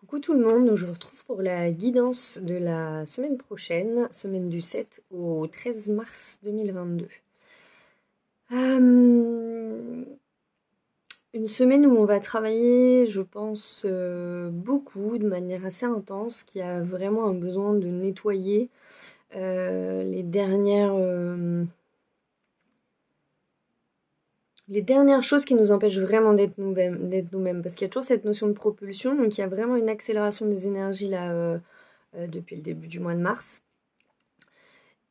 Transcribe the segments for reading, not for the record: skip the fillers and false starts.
Coucou tout le monde, je vous retrouve pour la guidance de la semaine prochaine, semaine du 7 au 13 mars 2022. Une semaine où on va travailler, je pense, beaucoup, de manière assez intense, qui a vraiment un besoin de nettoyer les dernières choses qui nous empêchent vraiment d'être nous-mêmes. Parce qu'il y a toujours cette notion de propulsion, donc il y a vraiment une accélération des énergies là depuis le début du mois de mars.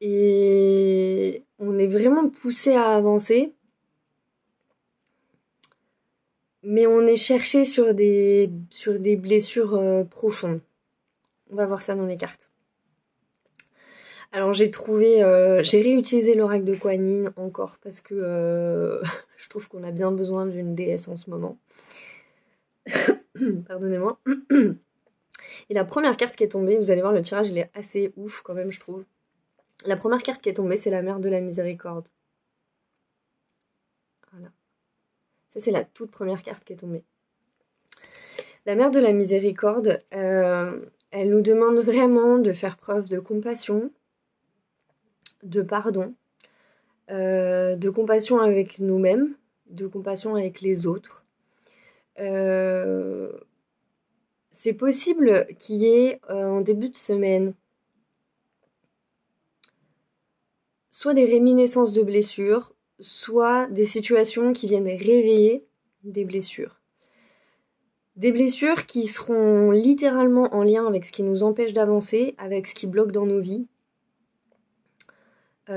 Et on est vraiment poussé à avancer, mais on est cherché sur des blessures profondes. On va voir ça dans les cartes. Alors j'ai réutilisé l'oracle de Kuan Yin encore parce que je trouve qu'on a bien besoin d'une déesse en ce moment. Pardonnez-moi. Et la première carte qui est tombée, vous allez voir, le tirage il est assez ouf quand même, je trouve. La première carte qui est tombée, c'est la mère de la miséricorde. Voilà. Ça, c'est la toute première carte qui est tombée. La mère de la miséricorde, elle nous demande vraiment de faire preuve de compassion, de pardon, de compassion avec nous-mêmes, de compassion avec les autres. C'est possible qu'il y ait en début de semaine soit des réminiscences de blessures, soit des situations qui viennent réveiller des blessures. Des blessures qui seront littéralement en lien avec ce qui nous empêche d'avancer, avec ce qui bloque dans nos vies. Et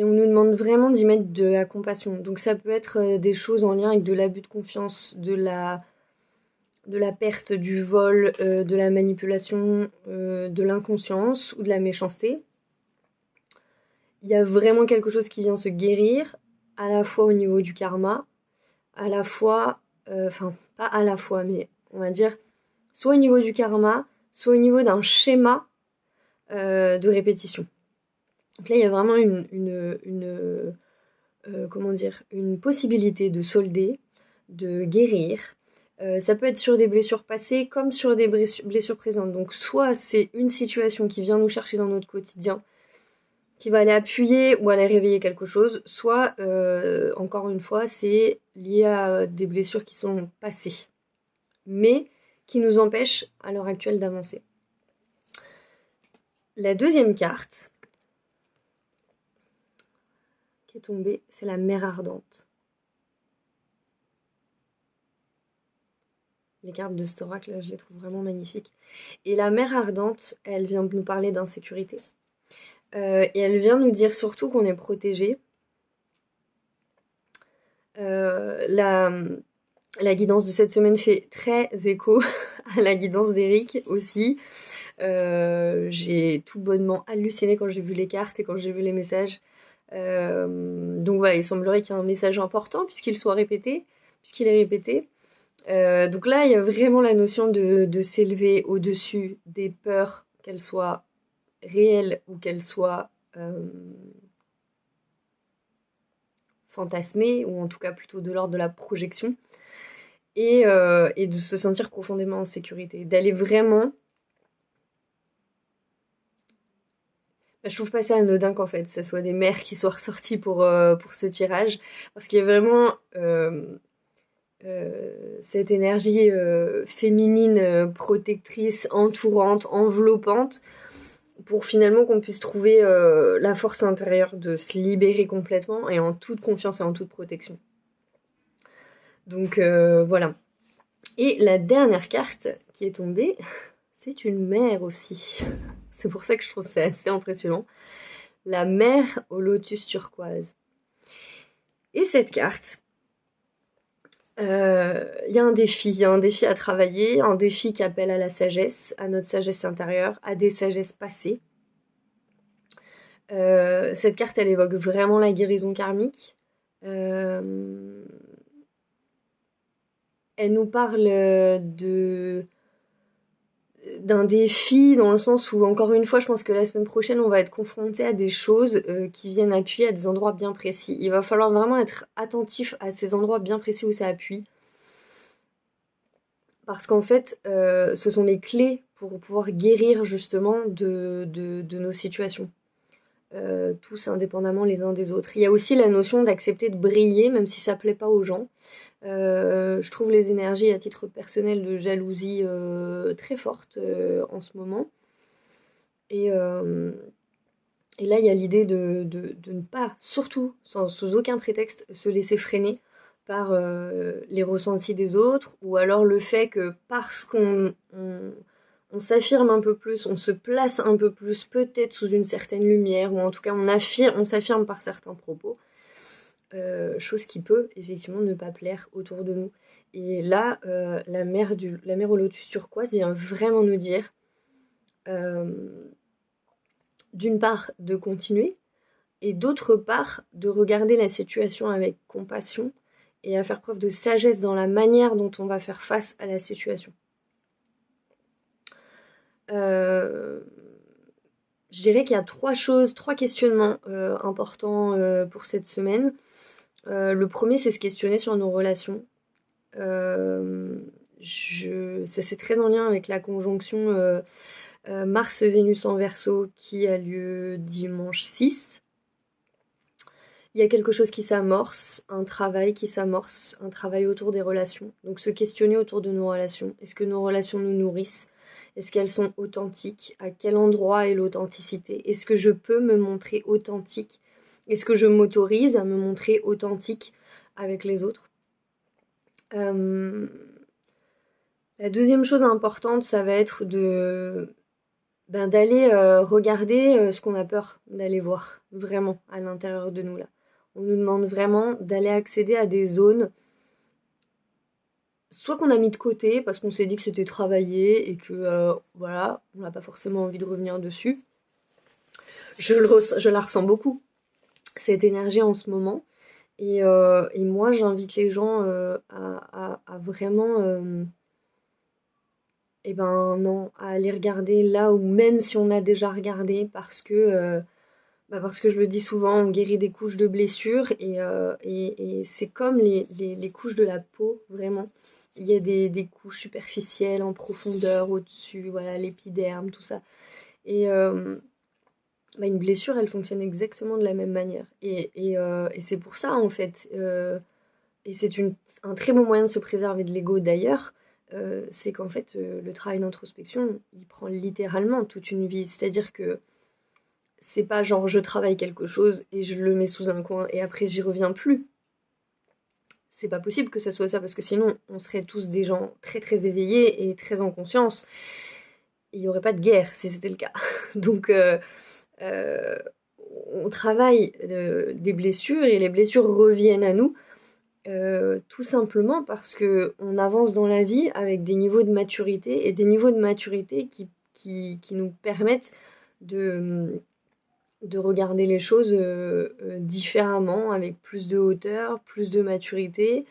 on nous demande vraiment d'y mettre de la compassion. Donc ça peut être des choses en lien avec de l'abus de confiance, de la perte, du vol, de la manipulation, de l'inconscience ou de la méchanceté. Il y a vraiment quelque chose qui vient se guérir, à la fois au niveau du karma, à la fois, pas à la fois, mais on va dire, soit au niveau du karma, soit au niveau d'un schéma de répétition. Donc là, il y a vraiment une possibilité de solder, de guérir. Ça peut être sur des blessures passées comme sur des blessures présentes. Donc soit c'est une situation qui vient nous chercher dans notre quotidien, qui va aller appuyer ou aller réveiller quelque chose, soit, encore une fois, c'est lié à des blessures qui sont passées, mais qui nous empêchent à l'heure actuelle d'avancer. La deuxième carte qui est tombée, c'est la mer ardente. Les cartes de cet oracle, là, je les trouve vraiment magnifiques. Et la mer ardente, elle vient nous parler d'insécurité. Et elle vient nous dire surtout qu'on est protégé. La guidance de cette semaine fait très écho à la guidance d'Eric aussi. J'ai tout bonnement halluciné quand j'ai vu les cartes et quand j'ai vu les messages. Donc voilà, il semblerait qu'il y ait un message important puisqu'il est répété. Donc là, il y a vraiment la notion de s'élever au-dessus des peurs, qu'elles soient réelles ou qu'elles soient fantasmées, ou en tout cas plutôt de l'ordre de la projection, et de se sentir profondément en sécurité, d'aller vraiment... Je trouve pas ça anodin qu'en fait, ce soit des mères qui soient ressorties pour ce tirage, parce qu'il y a vraiment cette énergie féminine, protectrice, entourante, enveloppante, pour finalement qu'on puisse trouver la force intérieure de se libérer complètement et en toute confiance et en toute protection. Donc voilà. Et la dernière carte qui est tombée, c'est une mer aussi. C'est pour ça que je trouve ça assez impressionnant. La mer au lotus turquoise. Et cette carte, il y a un défi à travailler, un défi qui appelle à la sagesse, à notre sagesse intérieure, à des sagesses passées. Cette carte, elle évoque vraiment la guérison karmique. Elle nous parle d'un défi dans le sens où, encore une fois, je pense que la semaine prochaine, on va être confronté à des choses qui viennent appuyer à des endroits bien précis. Il va falloir vraiment être attentif à ces endroits bien précis où ça appuie. parce qu'en fait, ce sont les clés pour pouvoir guérir justement de nos situations. Tous indépendamment les uns des autres. Il y a aussi la notion d'accepter de briller, même si ça plaît pas aux gens. Je trouve les énergies à titre personnel de jalousie très fortes en ce moment. Et là, il y a l'idée de ne pas, surtout, sous aucun prétexte, se laisser freiner par les ressentis des autres, ou alors le fait que parce qu'on s'affirme un peu plus, on se place un peu plus, peut-être sous une certaine lumière, ou en tout cas on s'affirme par certains propos, chose qui peut effectivement ne pas plaire autour de nous. Et là, la mère au lotus turquoise vient vraiment nous dire, d'une part, de continuer, et d'autre part, de regarder la situation avec compassion et à faire preuve de sagesse dans la manière dont on va faire face à la situation. Je dirais qu'il y a trois questionnements importants pour cette semaine. Le premier, c'est se questionner sur nos relations. Ça, c'est très en lien avec la conjonction Mars-Vénus en Verseau qui a lieu dimanche 6. Il y a quelque chose qui s'amorce, un travail qui s'amorce, un travail autour des relations. Donc se questionner autour de nos relations. Est-ce que nos relations nous nourrissent ? Est-ce qu'elles sont authentiques ? À quel endroit est l'authenticité ? Est-ce que je peux me montrer authentique ? Est-ce que je m'autorise à me montrer authentique avec les autres ? La deuxième chose importante, ça va être d'aller regarder ce qu'on a peur d'aller voir, vraiment, à l'intérieur de nous, là. On nous demande vraiment d'aller accéder à des zones, soit qu'on a mis de côté parce qu'on s'est dit que c'était travaillé et que, voilà, on n'a pas forcément envie de revenir dessus. Je la ressens beaucoup, cette énergie en ce moment. Et moi, j'invite les gens à vraiment... eh ben non, à aller regarder là où même si on a déjà regardé, parce que je le dis souvent, on guérit des couches de blessures et c'est comme les couches de la peau, vraiment. Il y a des couches superficielles en profondeur, au-dessus, voilà, l'épiderme, tout ça. Et une blessure, elle fonctionne exactement de la même manière. Et c'est pour ça, en fait, et c'est un très bon moyen de se préserver de l'ego d'ailleurs, c'est qu'en fait, le travail d'introspection, il prend littéralement toute une vie. C'est-à-dire que c'est pas genre je travaille quelque chose et je le mets sous un coin et après j'y reviens plus. C'est pas possible que ça soit ça parce que sinon on serait tous des gens très très éveillés et très en conscience. Il n'y aurait pas de guerre si c'était le cas. Donc on travaille des blessures et les blessures reviennent à nous tout simplement parce qu'on avance dans la vie avec des niveaux de maturité et des niveaux de maturité qui nous permettent de regarder les choses différemment, avec plus de hauteur, plus de maturité.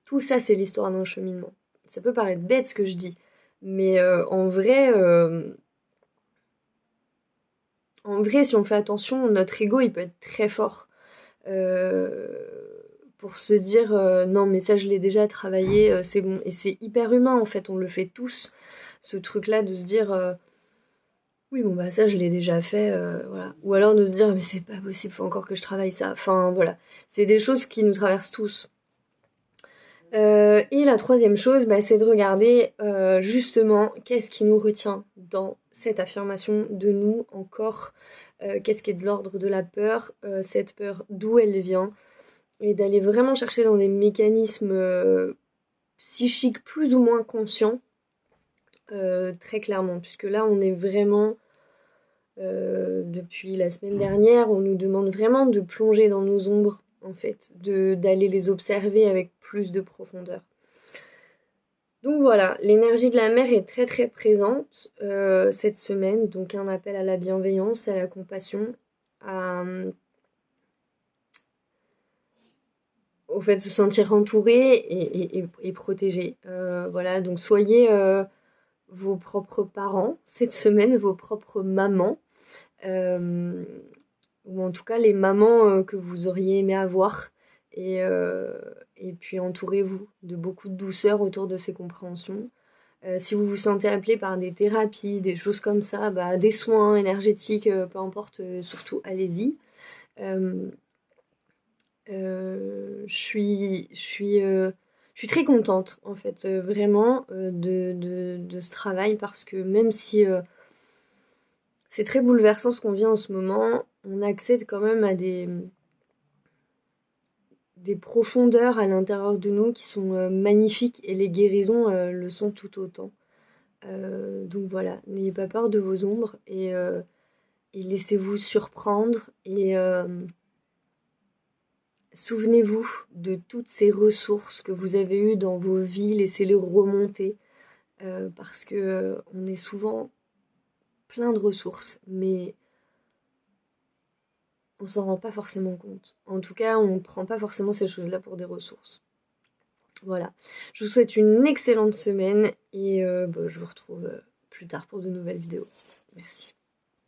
Tout ça, c'est l'histoire d'un cheminement. Ça peut paraître bête ce que je dis, mais en vrai, si on fait attention, notre ego, il peut être très fort. Pour se dire non mais ça je l'ai déjà travaillé, c'est bon. Et c'est hyper humain en fait, on le fait tous, ce truc là de se dire oui bon bah ça je l'ai déjà fait, voilà. Ou alors de se dire mais c'est pas possible, faut encore que je travaille ça. Enfin voilà, c'est des choses qui nous traversent tous. Et la troisième chose, c'est de regarder justement qu'est-ce qui nous retient dans cette affirmation de nous encore, qu'est-ce qui est de l'ordre de la peur, cette peur, d'où elle vient, et d'aller vraiment chercher dans des mécanismes psychiques plus ou moins conscients, très clairement, puisque là on est vraiment, depuis la semaine dernière, on nous demande vraiment de plonger dans nos ombres, en fait, d'aller les observer avec plus de profondeur. Donc voilà, l'énergie de la mer est très très présente cette semaine, donc un appel à la bienveillance, à la compassion, au fait de se sentir entouré et protégé. Voilà, donc soyez vos propres parents cette semaine, vos propres mamans, ou en tout cas les mamans que vous auriez aimé avoir et puis entourez-vous de beaucoup de douceur autour de ces compréhensions. Si vous vous sentez appelé par des thérapies, des choses comme ça, bah, des soins énergétiques, peu importe, surtout allez-y. Je suis très contente en fait, vraiment, de ce travail parce que même si c'est très bouleversant ce qu'on vit en ce moment, on accède quand même à des profondeurs à l'intérieur de nous qui sont magnifiques et les guérisons le sont tout autant. Donc voilà, n'ayez pas peur de vos ombres et laissez-vous surprendre et souvenez-vous de toutes ces ressources que vous avez eues dans vos vies, laissez-les remonter parce que on est souvent plein de ressources, mais on s'en rend pas forcément compte. En tout cas, on ne prend pas forcément ces choses-là pour des ressources. Voilà. Je vous souhaite une excellente semaine et bah, je vous retrouve plus tard pour de nouvelles vidéos. Merci.